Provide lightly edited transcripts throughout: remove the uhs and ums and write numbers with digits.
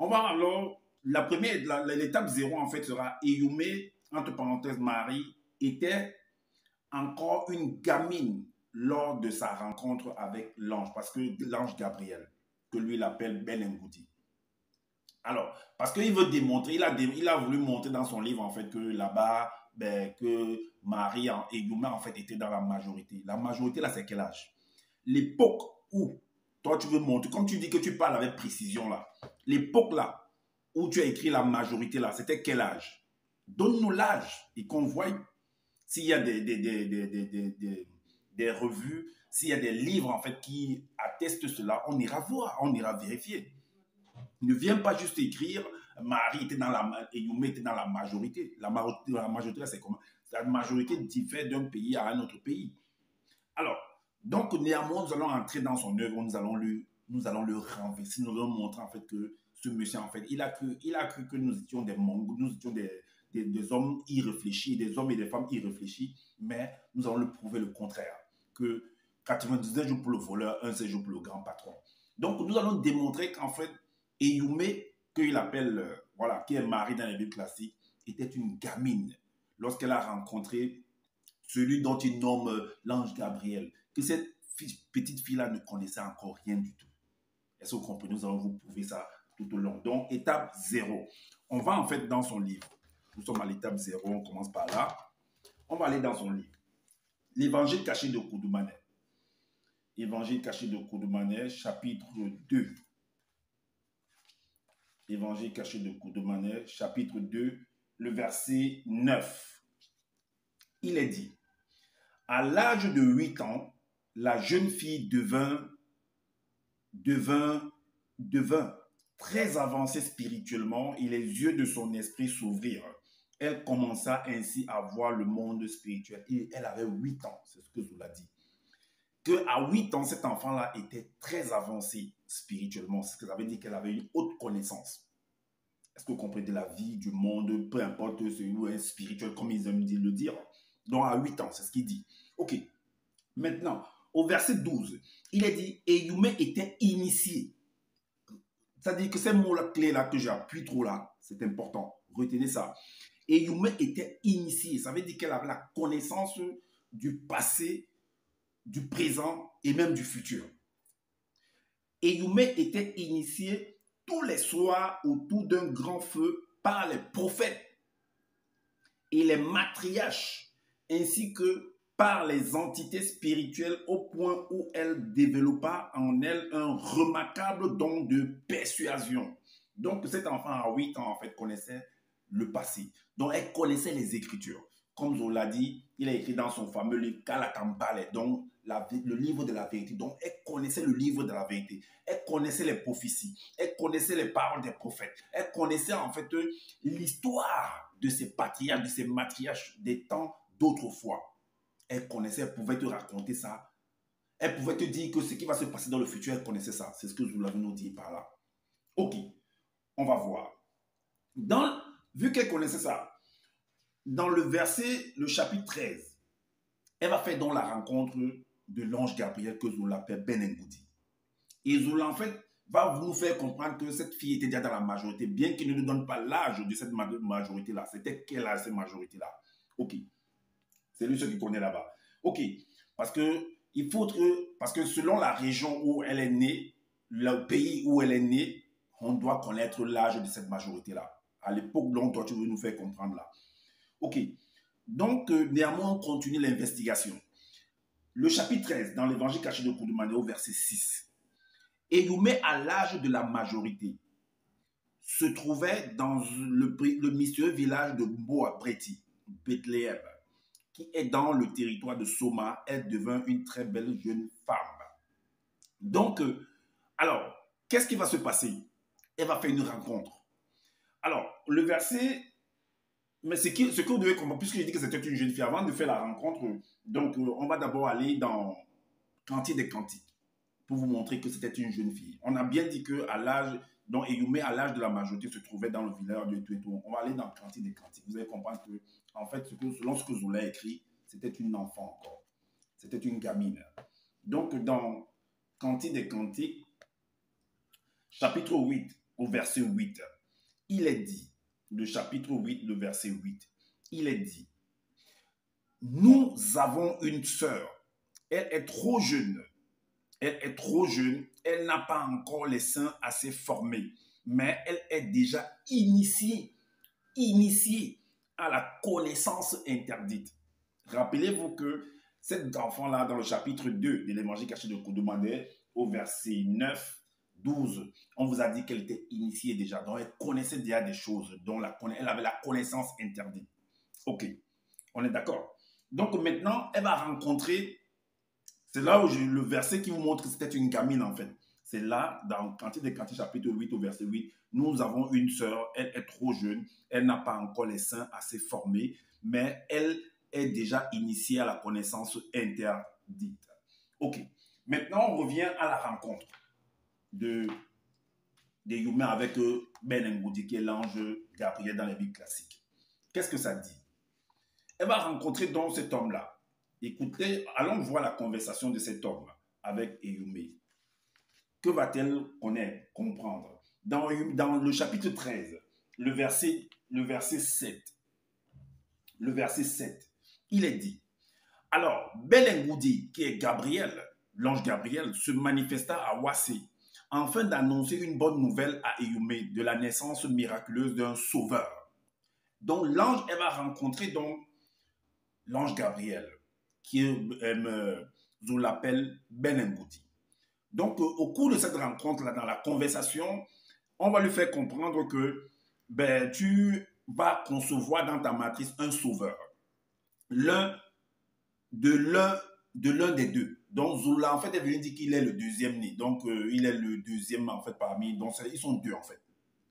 On va alors, la première, l'étape 0 en fait sera Eyumé, entre parenthèses Marie, était encore une gamine lors de sa rencontre avec l'ange, parce que l'ange Gabriel, que lui il appelle Benengoudi. Alors, parce qu'il veut démontrer, il a voulu montrer dans son livre en fait que là-bas, ben, que Marie et Yuma en fait étaient dans la majorité. La majorité là, c'est quel âge? L'époque où toi tu veux montrer, comme tu dis que tu parles avec précision là, l'époque là où tu as écrit la majorité là, c'était quel âge? Donne-nous l'âge et qu'on voie s'il y a des revues, s'il y a des livres en fait qui attestent cela, on ira voir, on ira vérifier. Ne viens pas juste écrire Marie était dans la et Youmé était dans la majorité. La majorité, c'est comment? La majorité diffère d'un pays à un autre pays. Alors, donc néanmoins, nous allons entrer dans son œuvre, nous allons le renverser, nous allons montrer en fait que ce monsieur, en fait, il a cru que nous étions des mongols, nous étions des hommes irréfléchis, des hommes et des femmes irréfléchis, mais nous allons le prouver le contraire, que 99 jours pour le voleur, un seul jour pour le grand patron. Donc, nous allons démontrer qu'en fait, Eyumé, qu'il appelle, voilà, qui est marié dans les Bibles classiques, était une gamine lorsqu'elle a rencontré celui dont il nomme l'ange Gabriel, que cette petite fille-là ne connaissait encore rien du tout. Est-ce que vous comprenez? Nous allons vous prouver ça tout au long. Donc, étape 0. On va en fait dans son livre. Nous sommes à l'étape 0, on commence par là. On va aller dans son livre. L'évangile caché de Koudoumanet. Évangile caché de Koudoumanet, chapitre 2. Évangile caché de Koudoumanet, chapitre 2, le verset 9. Il est dit, à l'âge de 8 ans, la jeune fille devint très avancée spirituellement et les yeux de son esprit s'ouvrirent. Elle commença ainsi à voir le monde spirituel. Et elle avait 8 ans, c'est ce que je vous l'ai dit. Qu'à 8 ans, cet enfant-là était très avancé spirituellement. C'est ce que ça veut dire qu'elle avait une haute connaissance. Est-ce que vous comprenez de la vie, du monde, peu importe celui est spirituel, comme ils aiment le dire. Donc à 8 ans, c'est ce qu'il dit. Ok. Maintenant, au verset 12, il est dit, et Eyumé était initié. C'est-à-dire que ces mots-là clés-là que j'appuie trop là, c'est important. Retenez ça. Et Eyumé était initié. Ça veut dire qu'elle avait la connaissance du passé, du présent et même du futur. Eyumé était initié tous les soirs autour d'un grand feu par les prophètes et les matriarches, ainsi que par les entités spirituelles au point où elle développa en elle un remarquable don de persuasion. Donc cet enfant à 8 ans en fait connaissait le passé. Donc elle connaissait les Écritures. Comme je vous l'ai dit, il a écrit dans son fameux livre Kalakambale, donc le livre de la vérité. Donc elle connaissait le livre de la vérité. Elle connaissait les prophéties. Elle connaissait les paroles des prophètes. Elle connaissait en fait l'histoire de ces patriarches, de ces matriarches des temps d'autrefois. Elle connaissait, elle pouvait te raconter ça. Elle pouvait te dire que ce qui va se passer dans le futur, elle connaissait ça. C'est ce que je vous l'avais nous dit par là. Ok, on va voir. Vu qu'elle connaissait ça, dans le verset, le chapitre 13, elle va faire donc la rencontre de l'ange Gabriel que Zoula appelle Benengoudi. Et Zoula, en fait, va vous faire comprendre que cette fille était déjà dans la majorité, bien qu'il ne nous donne pas l'âge de cette majorité-là. C'était quel âge cette majorité-là? Ok. C'est lui qui connaît là-bas. Ok. Parce que selon la région où elle est née, le pays où elle est née, on doit connaître l'âge de cette majorité-là. À l'époque dont toi tu veux nous faire comprendre là. Ok. Donc, néanmoins, on continue l'investigation. Le chapitre 13, dans l'évangile caché de Koudoumané, au verset 6. Eyumé, à l'âge de la majorité, se trouvait dans le mystérieux village de Mboabreti, Bethléem, qui est dans le territoire de Soma. Elle devint une très belle jeune femme. Donc, alors, qu'est-ce qui va se passer? Elle va faire une rencontre. Alors, le verset, mais ce que vous devez comprendre, puisque j'ai dit que c'était une jeune fille, avant de faire la rencontre, donc on va d'abord aller dans Cantique des Cantiques, pour vous montrer que c'était une jeune fille. On a bien dit qu'à l'âge, donc Eyumé, à l'âge de la majorité, se trouvait dans le village de tout. On va aller dans Cantique des Cantiques. Vous allez comprendre que, en fait, selon ce que Zoula a écrit, c'était une enfant encore. C'était une gamine. Donc, dans Cantique des Cantiques, chapitre 8, au verset 8, il est dit, le chapitre 8, le verset 8, il est dit, nous avons une sœur, elle est trop jeune, elle n'a pas encore les seins assez formés, mais elle est déjà initiée à la connaissance interdite. Rappelez-vous que cet enfant-là, dans le chapitre 2 de l'évangile caché de Koudoumane, au verset 9, 12, on vous a dit qu'elle était initiée déjà, donc elle connaissait déjà des choses, dont elle avait la connaissance interdite. Ok, on est d'accord. Donc maintenant, elle va rencontrer, c'est là où le verset qui vous montre que c'était une gamine en fait. C'est là, dans Cantique des Cantiques, chapitre 8, au verset 8, nous avons une sœur, elle est trop jeune, elle n'a pas encore les seins assez formés, mais elle est déjà initiée à la connaissance interdite. Ok, maintenant on revient à la rencontre de Youmé avec Ben Ngoudi, qui est l'ange Gabriel dans les Bibles classiques. Qu'est-ce que ça dit? Elle va rencontrer donc cet homme-là. Écoutez, allons voir la conversation de cet homme avec Youmé. Que va-t-elle connaître, comprendre? Dans le chapitre 13, le verset 7, il est dit, alors, Ben Ngoudi, qui est Gabriel, l'ange Gabriel, se manifesta à Wassé afin d'annoncer une bonne nouvelle à Youmé de la naissance miraculeuse d'un sauveur. Donc, l'ange, elle va rencontrer donc l'ange Gabriel, qui on l'appelle Ben Ngoudi. Donc, au cours de cette rencontre-là, dans la conversation, on va lui faire comprendre que tu vas concevoir dans ta matrice un sauveur. L'un des deux. Donc, Zoula, en fait, est venu dire qu'il est le deuxième né. Donc, il est le deuxième, en fait, parmi. Donc, ils sont deux, en fait.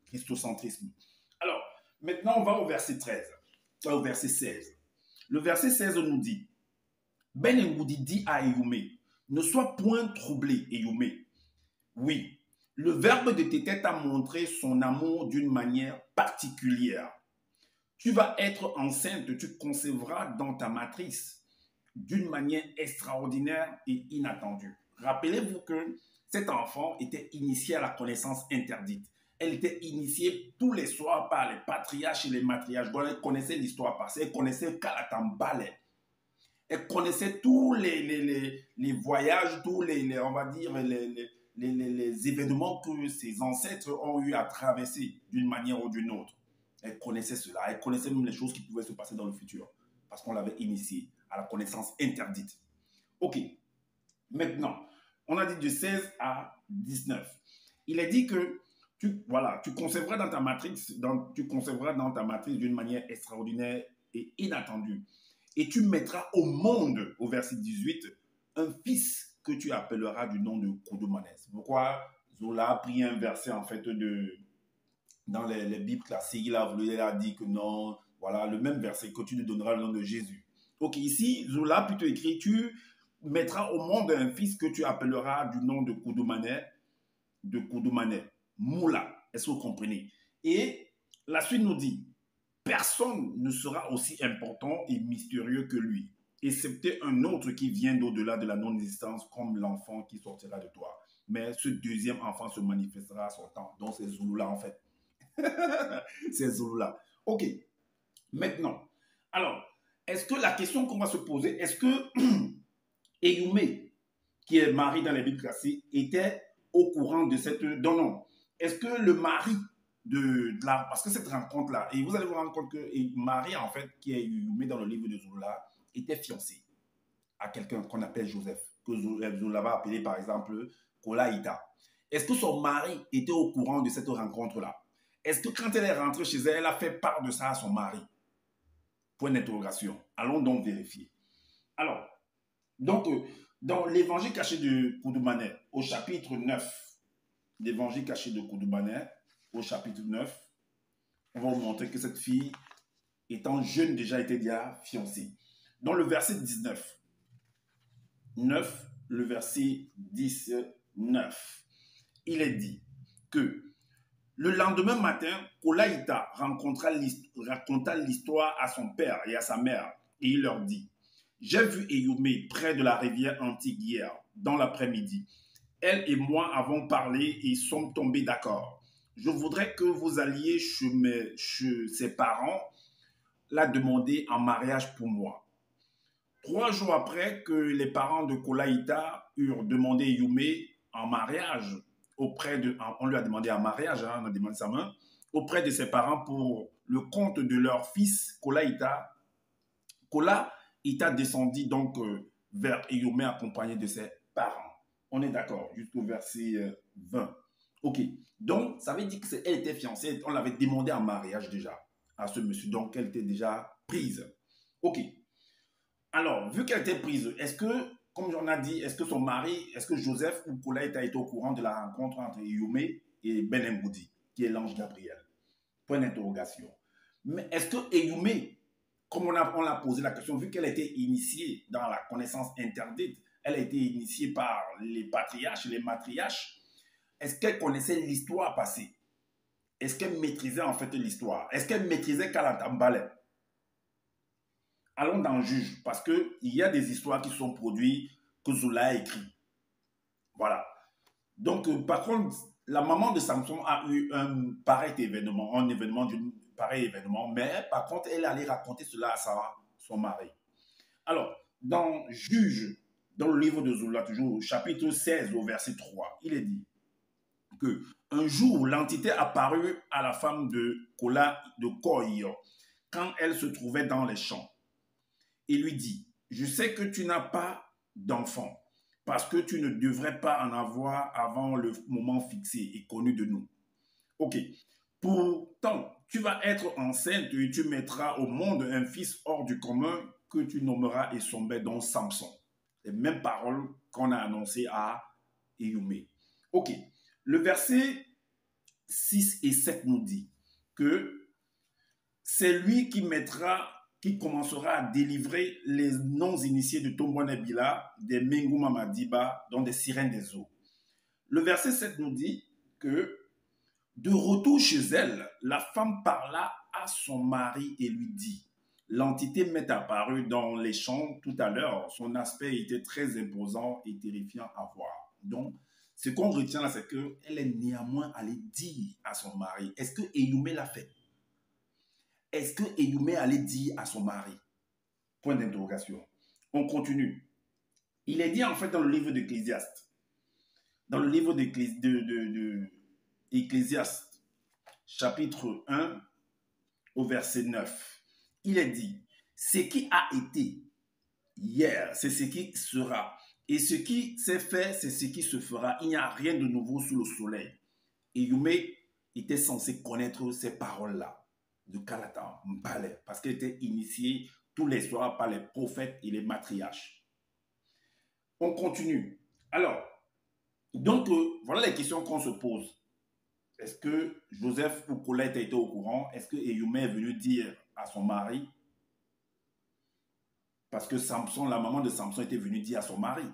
Christocentrisme. Alors, maintenant, on va au verset 13. Au verset 16. Le verset 16 nous dit, Ben Ngoudi dit à Youmé, ne sois point troublé, Youmé. Oui, le verbe de Tété t'a montré son amour d'une manière particulière. Tu vas être enceinte, tu concevras dans ta matrice d'une manière extraordinaire et inattendue. Rappelez-vous que cet enfant était initié à la connaissance interdite. Elle était initiée tous les soirs par les patriarches et les matriarches. Elle connaissait l'histoire passée, elle connaissait Kalatambale. Elle connaissait tous les voyages, tous on va dire, les événements que ses ancêtres ont eu à traverser d'une manière ou d'une autre. Elle connaissait cela. Elle connaissait même les choses qui pouvaient se passer dans le futur. Parce qu'on l'avait initiée à la connaissance interdite. Ok. Maintenant, on a dit de 16 à 19. Il est dit que tu concevras dans ta matrice, d'une manière extraordinaire et inattendue. Et tu mettras au monde, au verset 18, un fils que tu appelleras du nom de Koudoumane. C'est pourquoi Zola a pris un verset en fait dans les Bibles classiques. Il a dit que non, voilà, le même verset, que tu lui donneras le nom de Jésus. Ok, ici, Zola a plutôt écrit, tu mettras au monde un fils que tu appelleras du nom de Koudoumane, Moula. Est-ce que vous comprenez? Et la suite nous dit, personne ne sera aussi important et mystérieux que lui, excepté un autre qui vient d'au-delà de la non-existence, comme l'enfant qui sortira de toi. Mais ce deuxième enfant se manifestera à son temps. Donc c'est Zouloula en fait. C'est Zouloula. Ok. Maintenant, alors, est-ce que la question qu'on va se poser, est-ce que Youmé, qui est mari dans les Bibles classiques, était au courant de cette... Non. Est-ce que le mari parce que cette rencontre-là, et vous allez vous rendre compte que Marie, en fait, qui est Youmé dans le livre de Zoula, était fiancée à quelqu'un qu'on appelle Joseph, que Zoula va appeler par exemple Kolaïta. Est-ce que son mari était au courant de cette rencontre-là? Est-ce que quand elle est rentrée chez elle, elle a fait part de ça à son mari? Point d'interrogation. Allons donc vérifier. Alors, donc, dans l'évangile caché de Koudoumane, au chapitre 9, l'évangile caché de Koudoumane, au chapitre 9, on va vous montrer que cette fille, étant jeune, était déjà fiancée. Dans le verset 19, le verset 19, il est dit que le lendemain matin, Kolaïta raconta l'histoire à son père et à sa mère, et il leur dit, j'ai vu Youmé près de la rivière antique hier, dans l'après-midi. Elle et moi avons parlé et sommes tombés d'accord. je voudrais que vous alliez chez ses parents la demander en mariage pour moi. 3 jours après que les parents de Kolaïta eurent demandé Yume en mariage, on lui a demandé en mariage, hein, on a demandé sa main, auprès de ses parents pour le compte de leur fils Kolaïta. Kolaïta descendit donc vers Yume accompagné de ses parents. On est d'accord, jusqu'au verset 20. Ok, donc ça veut dire qu'elle était fiancée, on l'avait demandé en mariage déjà à ce monsieur, donc elle était déjà prise. Ok. Alors, vu qu'elle était prise, est-ce que, comme j'en ai dit, est-ce que son mari, est-ce que Joseph ou Kolaïta a été au courant de la rencontre entre Yume et Ben Ngoudi, qui est l'ange Gabriel? Point d'interrogation. Mais est-ce que Yume, comme on l'a posé la question, vu qu'elle a été initiée dans la connaissance interdite, elle a été initiée par les patriarches, les matriarches, est-ce qu'elle connaissait l'histoire passée? Est-ce qu'elle maîtrisait en fait l'histoire? Est-ce qu'elle maîtrisait Kalatambale? Allons dans le juge, parce qu'il y a des histoires qui sont produites que Zola a écrit. Voilà. Donc, par contre, la maman de Samson a eu un pareil événement, pareil événement, mais par contre, elle allait raconter cela à son mari. Alors, dans Juge, dans le livre de Zola, toujours au chapitre 16, au verset 3, il est dit que un jour, l'entité apparut à la femme de Koï quand elle se trouvait dans les champs. Et lui dit, je sais que tu n'as pas d'enfant parce que tu ne devrais pas en avoir avant le moment fixé et connu de nous. Ok. Pourtant, tu vas être enceinte et tu mettras au monde un fils hors du commun que tu nommeras Esombe, dont Samson. Les mêmes paroles qu'on a annoncées à Yume. Ok. Le verset 6 et 7 nous dit que c'est lui qui commencera à délivrer les non-initiés de Tombouanabila, des Mengouma Madiba, dont des sirènes des eaux. Le verset 7 nous dit que de retour chez elle, la femme parla à son mari et lui dit, l'entité m'est apparue dans les champs tout à l'heure, son aspect était très imposant et terrifiant à voir. Donc, ce qu'on retient là, c'est qu'elle est néanmoins allée dire à son mari, est-ce que Yume l'a fait? Est-ce que Yume allait dire à son mari? Point d'interrogation. On continue. Il est dit en fait dans le livre d'Ecclésiaste, dans le livre d'Ecclésiaste, chapitre 1, au verset 9, il est dit, ce qui a été hier, c'est ce qui sera. Et ce qui s'est fait, c'est ce qui se fera. Il n'y a rien de nouveau sous le soleil. Et Yume était censé connaître ces paroles-là de Kalata Mbale, parce qu'elle était initiée tous les soirs par les prophètes et les matriarches. On continue. Alors, donc, voilà les questions qu'on se pose. Est-ce que Joseph ou Colette a été au courant? Est-ce que Yume est venu dire à son mari? Parce que Samson, la maman de Samson était venue dire à son mari.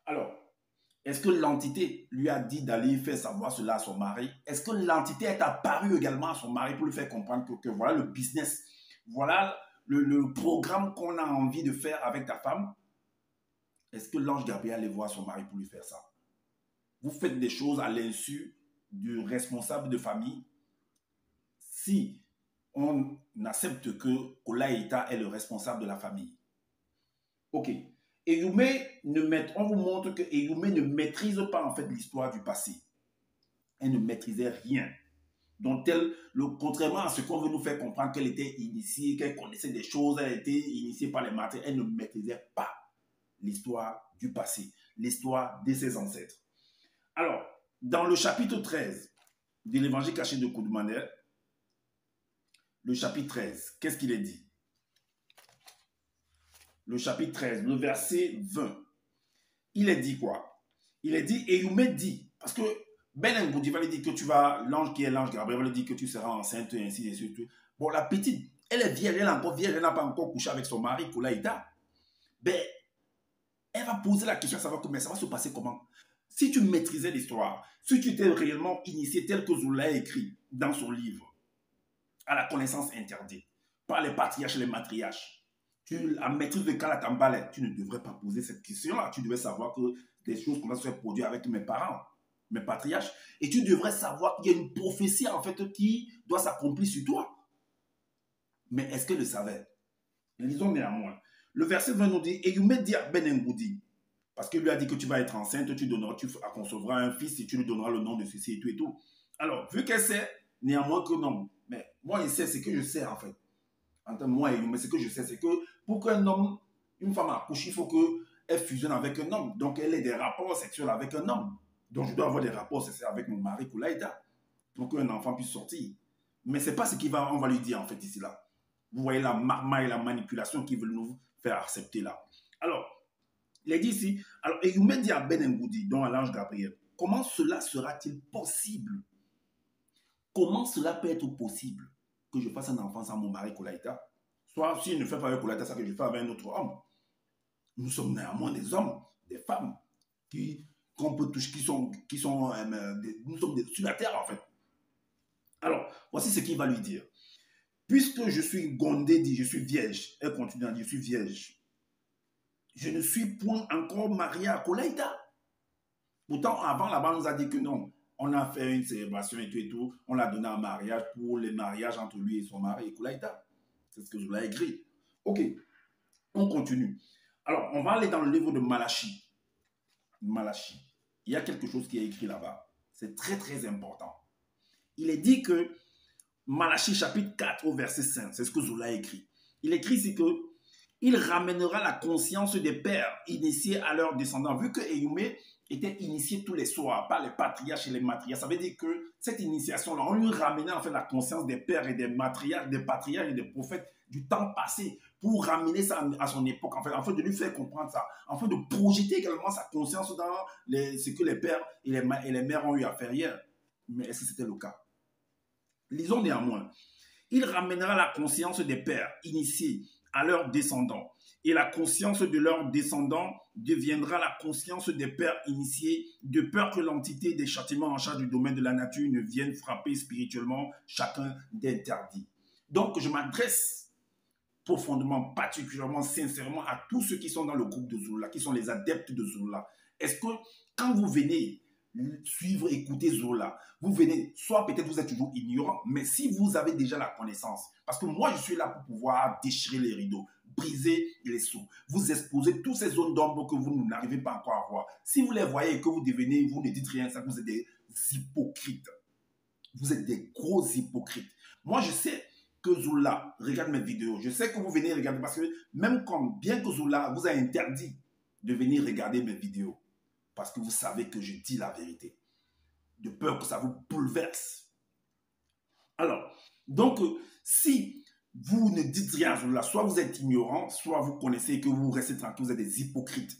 Alors, est-ce que l'entité lui a dit d'aller faire savoir cela à son mari? Est-ce que l'entité est apparue également à son mari pour lui faire comprendre que voilà le business, voilà le programme qu'on a envie de faire avec ta femme? Est-ce que l'ange Gabriel allait voir son mari pour lui faire ça? Vous faites des choses à l'insu du responsable de famille. Si on accepte que Kolaïta est le responsable de la famille. Ok. On vous montre que Yume ne maîtrise pas en fait l'histoire du passé. Elle ne maîtrisait rien. Donc, contrairement à ce qu'on veut nous faire comprendre qu'elle était initiée, qu'elle connaissait des choses, elle a été initiée par les martyrs, elle ne maîtrisait pas l'histoire du passé, l'histoire de ses ancêtres. Alors, dans le chapitre 13 de l'évangile caché de Koudmaner, le chapitre 13, qu'est-ce qu'il est dit? Le chapitre 13, le verset 20. Il est dit quoi? Il est dit, et Yume dit, parce que Ben Ngoudi va lui dire que tu vas, l'ange qui est l'ange Gabriel va lui dire que tu seras enceinte et ainsi de suite. Bon, la petite, elle est vierge, elle est encore vierge, elle n'a pas encore couché avec son mari, Kolaïta. Ben, elle va poser la question à savoir mais ça va se passer comment? Si tu maîtrisais l'histoire, si tu étais réellement initié tel que Zola a écrit dans son livre, à la connaissance interdite, par les patriarches et les matriarches, la maîtrise de Kalatambale, tu ne devrais pas poser cette question-là. Tu devais savoir que des choses comme ça se produisent avec mes parents. mes patriarches. Et tu devrais savoir qu'il y a une prophétie en fait qui doit s'accomplir sur toi. Mais est-ce qu'elle le savait? Lisons néanmoins. Le verset 20 nous dit, et Yume dit à Ben Ngoudi, parce qu'il lui a dit que tu vas être enceinte, tu concevras un fils et tu lui donneras le nom de ceci et tout et tout. Alors, vu qu'elle sait néanmoins que non, mais moi, il sait ce que je sais en fait. Entre moi et Yume, ce que je sais, c'est que pour qu'un homme, une femme accouche, il faut qu'elle fusionne avec un homme. Donc, elle ait des rapports sexuels avec un homme. Donc, je dois avoir des rapports sexuels avec mon mari Koulaïda pour qu'un enfant puisse sortir. Mais ce n'est pas ce qu'on va lui dire en fait ici là. Vous voyez la marmaille et la manipulation qu'ils veulent nous faire accepter là. Alors, il est dit ici, alors, et Yume dit à Ben Ngoudi, dont à l'ange Gabriel, comment cela sera-t-il possible? Comment cela peut être possible que je fasse un enfant sans mon mari Koulaïta? Soit si je ne fais pas avec Koulaïta, c'est que je fais avec un autre homme. Nous sommes néanmoins des hommes, des femmes, qu'on peut toucher, nous sommes sur la terre en fait. Alors, voici ce qu'il va lui dire. Puisque je suis Gondé, dit je suis vierge, elle continue à dire je suis vierge. Je ne suis point encore mariée à Koulaïta. Pourtant, avant, là-bas, on nous a dit que non. On a fait une célébration et tout. On l'a donné en mariage pour le mariage entre lui et son mari et Koulaïta. C'est ce que je l'ai écrit. Ok, on continue. Alors, on va aller dans le livre de Malachi. Malachi. Il y a quelque chose qui est écrit là-bas. C'est très, très important. Il est dit que Malachi chapitre 4 au verset 5, c'est ce que Zola a écrit. Il écrit ici que il ramènera la conscience des pères initiés à leurs descendants. Vu que Eyume était initié tous les soirs par les patriarches et les matriarches, ça veut dire que cette initiation-là, on lui ramenait en fait la conscience des pères et des matriarches, des patriarches et des prophètes du temps passé pour ramener ça à son époque, en fait de lui faire comprendre ça, en fait de projeter également sa conscience dans ce que les pères et les mères ont eu à faire hier. Mais est-ce que c'était le cas? Lisons néanmoins. Il ramènera la conscience des pères initiés à leurs descendants. Et la conscience de leurs descendants deviendra la conscience des pères initiés, de peur que l'entité des châtiments en charge du domaine de la nature ne vienne frapper spirituellement chacun d'interdit. Donc, je m'adresse profondément, particulièrement, sincèrement à tous ceux qui sont dans le groupe de Zola, qui sont les adeptes de Zola. Est-ce que quand vous venez suivre, écouter Zola, vous venez, soit peut-être vous êtes toujours ignorant, mais si vous avez déjà la connaissance, parce que moi je suis là pour pouvoir déchirer les rideaux, briser les sceaux, vous exposer toutes ces zones d'ombre que vous n'arrivez pas encore à voir. Si vous les voyez et que vous devenez, vous ne dites rien, ça vous êtes des hypocrites. Vous êtes des gros hypocrites. Moi je sais que Zola regarde mes vidéos, je sais que vous venez regarder, parce que même quand, bien que Zola vous a interdit de venir regarder mes vidéos, parce que vous savez que je dis la vérité, de peur que ça vous bouleverse. Alors, donc, si vous ne dites rien sur là, soit vous êtes ignorant, soit vous connaissez et que vous restez tranquille, vous êtes des hypocrites.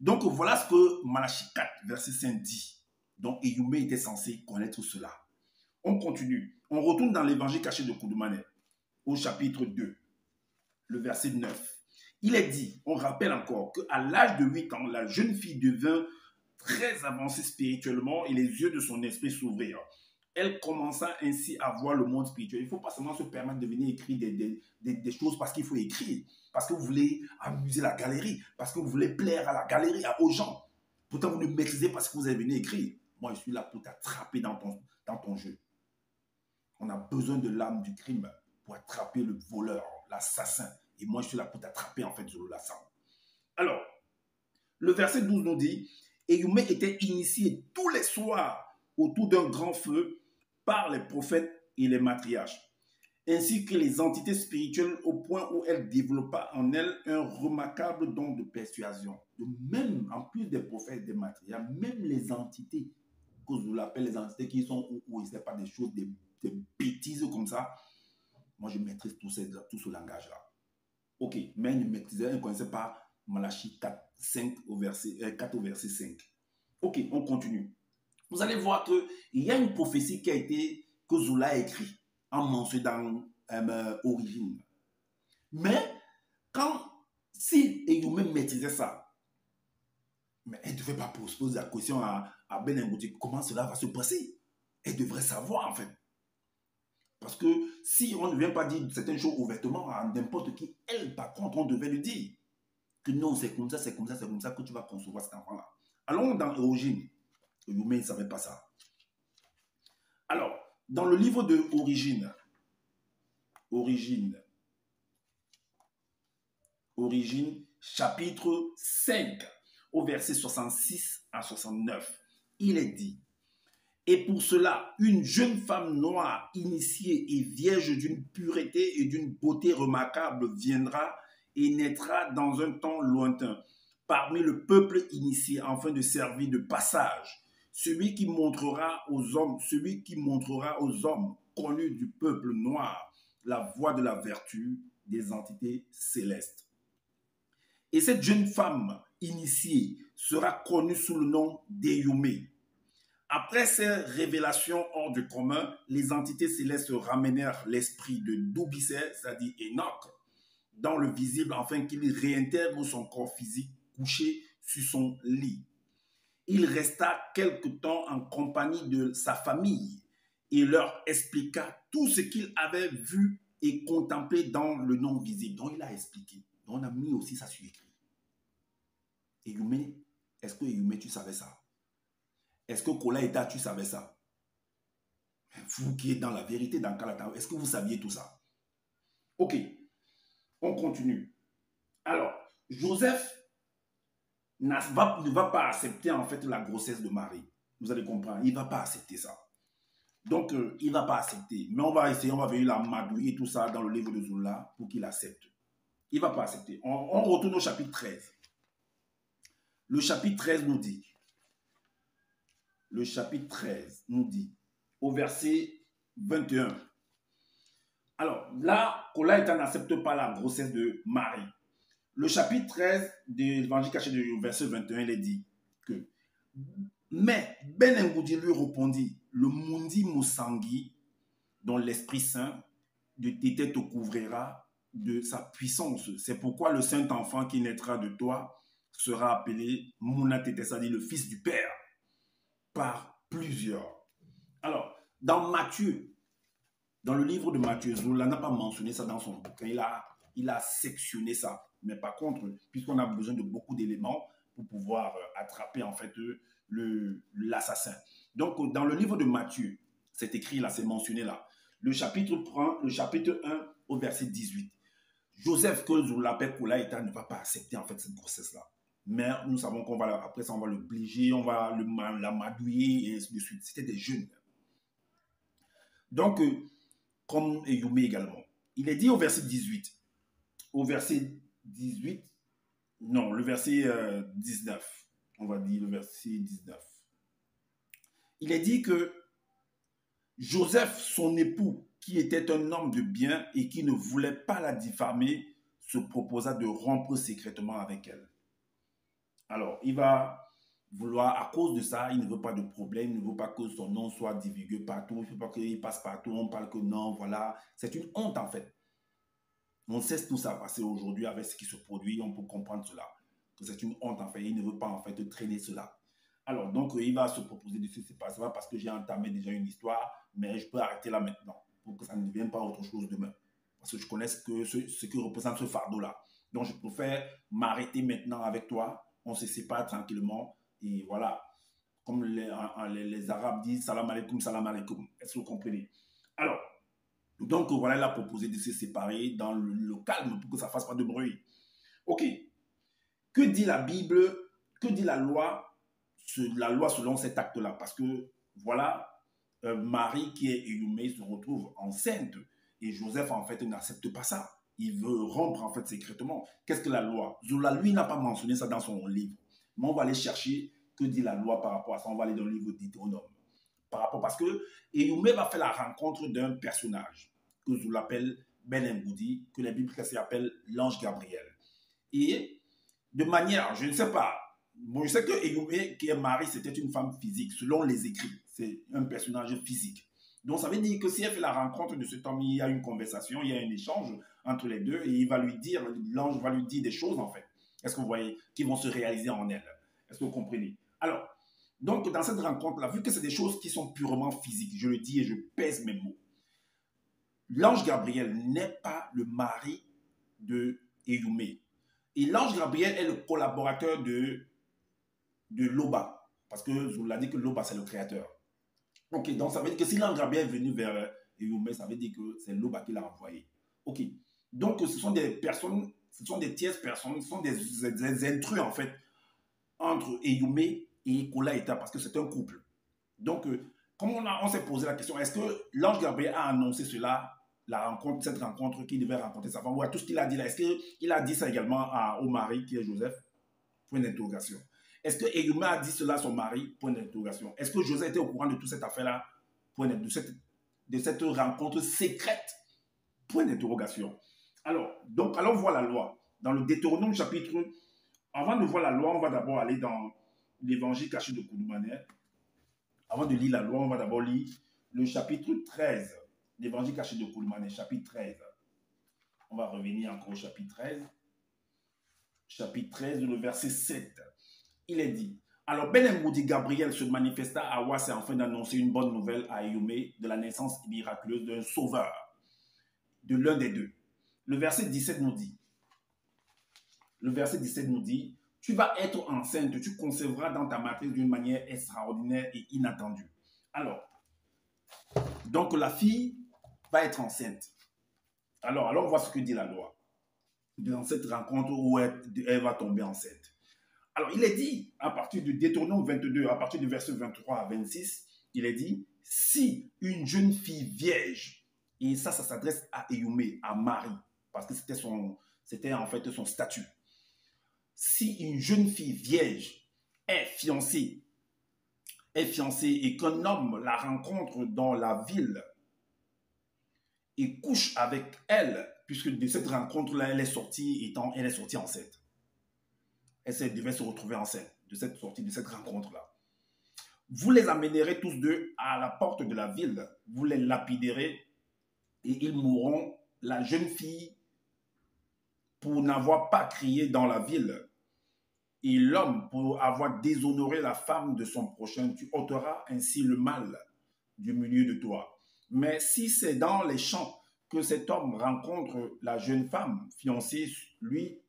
Donc, voilà ce que Malachi 4, verset 5 dit. Donc, Eyume était censé connaître cela. On continue. On retourne dans l'évangile caché de Koudoumane, au chapitre 2, le verset 9. Il est dit, on rappelle encore, qu'à l'âge de 8 ans, la jeune fille devint très avancée spirituellement et les yeux de son esprit s'ouvrirent. Elle commença ainsi à voir le monde spirituel. Il ne faut pas seulement se permettre de venir écrire des choses parce qu'il faut écrire, parce que vous voulez amuser la galerie, parce que vous voulez plaire à la galerie, aux gens. Pourtant, vous ne maîtrisez pas ce que vous avez venu écrire. Moi, je suis là pour t'attraper dans ton jeu. On a besoin de l'âme du crime pour attraper le voleur, l'assassin. Et moi, je suis là pour t'attraper, en fait, Zolo Lassan. Alors, le verset 12 nous dit, Eyume était initié tous les soirs autour d'un grand feu par les prophètes et les matriarches, ainsi que les entités spirituelles au point où elle développa en elle un remarquable don de persuasion. Même, en plus des prophètes et des matriarches, même les entités, que je l'appelle les entités qui sont où il ne pas des choses, des bêtises comme ça, moi je maîtrise tout ce langage-là. Ok, mais elle ne maîtrisait, elle ne connaissait pas Malachi 4, 4 au verset 5. Ok, on continue. Vous allez voir qu'il y a une prophétie que Zola a écrite en mentionnant Origine. Mais si Eyume maîtrisait ça, mais elle ne devait pas poser la question à Ben Ngoudi, comment cela va se passer? Elle devrait savoir en fait. Parce que si on ne vient pas dire certaines choses ouvertement à n'importe qui, elle, par contre, on devait lui dire que non, c'est comme ça que tu vas concevoir cet enfant-là. Allons dans Origine, Eyumé ne savait pas ça. Alors, dans le livre de Origine, chapitre 5, au verset 66 à 69, il est dit: et pour cela, une jeune femme noire, initiée et vierge d'une pureté et d'une beauté remarquable viendra et naîtra dans un temps lointain, parmi le peuple initié, afin de servir de passage. Celui qui montrera aux hommes connus du peuple noir la voie de la vertu des entités célestes. Et cette jeune femme initiée sera connue sous le nom d'Eyumé. Après ces révélations hors du commun, les entités célestes ramenèrent l'esprit de Doubicet, c'est-à-dire Enoch, dans le visible afin qu'il réintègre son corps physique couché sur son lit. Il resta quelque temps en compagnie de sa famille et leur expliqua tout ce qu'il avait vu et contemplé dans le non visible. Donc il a expliqué. Donc on a mis aussi ça sur écrit. Eyumé, est-ce que Eyumé, tu savais ça? Est-ce que Kolaïta, tu savais ça? Vous qui êtes dans la vérité, dans Kalata, est-ce que vous saviez tout ça? Ok, on continue. Alors, Joseph ne va pas accepter en fait la grossesse de Marie. Vous allez comprendre, il ne va pas accepter ça. Donc, il ne va pas accepter. Mais on va essayer, on va venir la madouiller tout ça dans le livre de Zola pour qu'il accepte. Il ne va pas accepter. On retourne au chapitre 13. Le chapitre 13 nous dit, au verset 21. Alors, là, Kolaïta n'accepte pas la grossesse de Marie. Le chapitre 13 de l'évangile caché du verset 21, il est dit que mais Ben Ngoudi lui répondit: le Mundi Moussangi, dont l'Esprit Saint de tes têtes te couvrira de sa puissance. C'est pourquoi le saint enfant qui naîtra de toi sera appelé Mouna Tete, c'est-à-dire le Fils du Père, par plusieurs. Alors, dans Matthieu, dans le livre de Matthieu, Zola n'a pas mentionné ça dans son bouquin, il a sectionné ça. Mais par contre, puisqu'on a besoin de beaucoup d'éléments pour pouvoir attraper en fait l'assassin. Donc, dans le livre de Matthieu, c'est écrit là, c'est mentionné là. Le chapitre 1 au verset 18. Joseph, que Zola appelle Kolaïta, ne va pas accepter en fait cette grossesse-là. Mais nous savons qu'on va, après ça, on va l'obliger, on va la madouiller et ainsi de suite. C'était des jeunes. Donc, comme Eyumé également. Il est dit au verset 18. Au verset 18, non, le verset 19. On va dire le verset 19. Il est dit que Joseph, son époux, qui était un homme de bien et qui ne voulait pas la diffamer, se proposa de rompre secrètement avec elle. Alors, il va vouloir, à cause de ça, il ne veut pas de problème, il ne veut pas que son nom soit divulgué partout, il ne veut pas qu'il passe partout, on parle que non, voilà. C'est une honte en fait. On sait tout ça passer aujourd'hui avec ce qui se produit, on peut comprendre cela. Que c'est une honte en fait, il ne veut pas en fait traîner cela. Alors donc, il va se proposer de ce qui se passe là parce que j'ai entamé déjà une histoire, mais je peux arrêter là maintenant pour que ça ne devienne pas autre chose demain. Parce que je connais ce que représente ce fardeau-là. Donc, je préfère m'arrêter maintenant avec toi. On se sépare tranquillement. Et voilà. Comme les Arabes disent, salam alaikum, salam alaikum. Est-ce que vous comprenez? Alors, donc voilà, il a proposé de se séparer dans le calme pour que ça ne fasse pas de bruit. Ok. Que dit la Bible? Que dit la loi selon cet acte-là? Parce que voilà, Marie qui est Eyumé se retrouve enceinte. Et Joseph, en fait, n'accepte pas ça. Il veut rompre, en fait, secrètement. Qu'est-ce que la loi? Zola, lui, n'a pas mentionné ça dans son livre. Mais on va aller chercher que dit la loi par rapport à ça. On va aller dans le livre d'Hétéronome. Parce que Eyumé va faire la rencontre d'un personnage que Zola appelle Ben Ngoudi, que la Bible appelle l'ange Gabriel. Et de manière, je ne sais pas, bon, je sais que Eyumé, qui est Marie, c'était une femme physique, selon les écrits. C'est un personnage physique. Donc, ça veut dire que si elle fait la rencontre de cet homme, il y a une conversation, il y a un échange entre les deux et il va lui dire, l'ange va lui dire des choses, en fait. Est-ce que vous voyez, qui vont se réaliser en elle? Est-ce que vous comprenez? Alors, donc, dans cette rencontre-là, vu que c'est des choses qui sont purement physiques, je le dis et je pèse mes mots, l'ange Gabriel n'est pas le mari de Eyumé. Et l'ange Gabriel est le collaborateur de Loba. Parce que je vous l'ai dit que Loba, c'est le créateur. Ok, donc ça veut dire que si l'ange Gabriel est venu vers Eyumé, ça veut dire que c'est Loba qui l'a envoyé. Ok, donc ce sont des personnes, ce sont des tierces personnes, ce sont des intrus en fait, entre Eyumé et Kola Eta, parce que c'est un couple. Donc, comme on s'est posé la question, est-ce que l'ange Gabriel a annoncé cela, la rencontre, cette rencontre qu'il devait rencontrer sa femme, ou à tout ce qu'il a dit là, est-ce qu'il a dit ça également au mari qui est Joseph? Point d'interrogation. Est-ce que Eyumé a dit cela à son mari? Point d'interrogation. Est-ce que Joseph était au courant de toute cette affaire-là? Point de cette rencontre secrète? Point d'interrogation. Alors, allons voir la loi. Dans le Deutéronome chapitre, avant de voir la loi, on va d'abord aller dans l'évangile caché de Koudoumane. Avant de lire la loi, on va d'abord lire le chapitre 13. L'évangile caché de Koudoumane, chapitre 13. On va revenir encore au chapitre 13. Chapitre 13, le verset 7. Il est dit, alors Benemoudi Gabriel se manifesta à Wassé afin d'annoncer une bonne nouvelle à Eyumé de la naissance miraculeuse d'un sauveur, de l'un des deux. Le verset 17 nous dit, tu vas être enceinte, tu concevras dans ta matrice d'une manière extraordinaire et inattendue. Alors, donc la fille va être enceinte. Alors, allons voir ce que dit la loi dans cette rencontre où elle va tomber enceinte. Alors, il est dit, à partir du Deutéronome 22, à partir du verset 23 à 26, il est dit, si une jeune fille vierge, et ça s'adresse à Eyumé, à Marie, parce que c'était en fait son statut. Si une jeune fille vierge est fiancée et qu'un homme la rencontre dans la ville et couche avec elle, puisque de cette rencontre-là, elle est sortie enceinte. Elle devait se retrouver enceinte de cette sortie, de cette rencontre-là. Vous les amènerez tous deux à la porte de la ville, vous les lapiderez et ils mourront, la jeune fille, pour n'avoir pas crié dans la ville, et l'homme pour avoir déshonoré la femme de son prochain. Tu ôteras ainsi le mal du milieu de toi. Mais si c'est dans les champs que cet homme rencontre la jeune femme fiancée, lui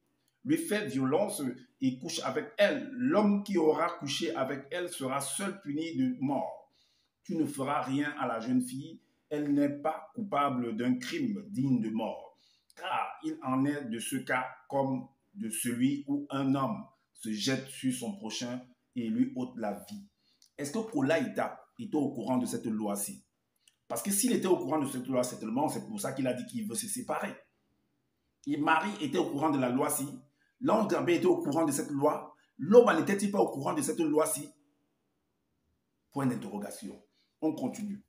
fait violence et couche avec elle, l'homme qui aura couché avec elle sera seul puni de mort. Tu ne feras rien à la jeune fille, elle n'est pas coupable d'un crime digne de mort. Car il en est de ce cas comme de celui où un homme se jette sur son prochain et lui ôte la vie. Est-ce que Kola Ita était au courant de cette loi-ci? Parce que s'il était au courant de cette loi, c'est pour ça qu'il a dit qu'il veut se séparer. Et Marie était au courant de la loi-ci. L'ange Gabriel était au courant de cette loi. L'homme n'était-il pas au courant de cette loi-ci? Point d'interrogation. On continue.